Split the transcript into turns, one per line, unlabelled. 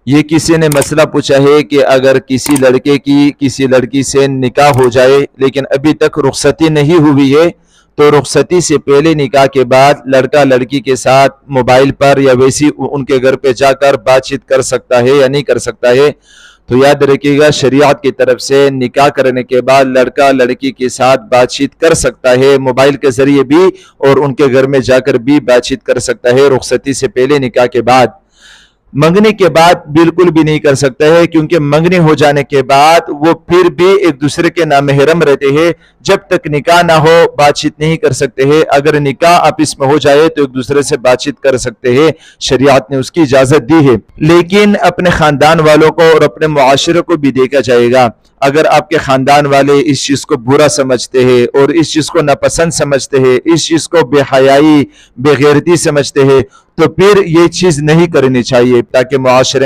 یہ کسی نے مسئلہ پوچھا ہے کہ اگر کسی لڑکے کی کسی لڑکی سے نکاح ہو جائے لیکن ابھی تک رخصتی نہیں ہوئی ہے تو رخصتی سے پہلے نکاح کے بعد لڑکا لڑکی کے ساتھ موبائل پر یا ویسی ان کے گھر پہ جا کر بات چیت کر سکتا ہے یا نہیں کر سکتا ہے؟ تو یاد رکھیے گا، شریعت کی طرف سے نکاح کرنے کے بعد لڑکا لڑکی کے ساتھ بات چیت کر سکتا ہے، موبائل کے ذریعے بھی، اور ان کے گھر میں جا کر بھی بات چیت کر سکتا ہے، رخصتی سے پہلے نکاح کے بعد۔ منگنے کے بعد بالکل بھی نہیں کر سکتا ہے، کیونکہ منگنے ہو جانے کے بعد وہ پھر بھی ایک دوسرے کے نامحرم رہتے ہیں، جب تک نکاح نہ ہو بات چیت نہیں کر سکتے ہیں۔ اگر نکاح آپس میں ہو جائے تو ایک دوسرے سے بات چیت کر سکتے ہیں، شریعت نے اس کی اجازت دی ہے، لیکن اپنے خاندان والوں کو اور اپنے معاشرے کو بھی دیکھا جائے گا۔ اگر آپ کے خاندان والے اس چیز کو برا سمجھتے ہیں اور اس چیز کو ناپسند سمجھتے ہیں، اس چیز کو بے حیائی بے غیرتی سمجھتے ہیں، تو پھر یہ چیز نہیں کرنی چاہیے، تاکہ معاشرے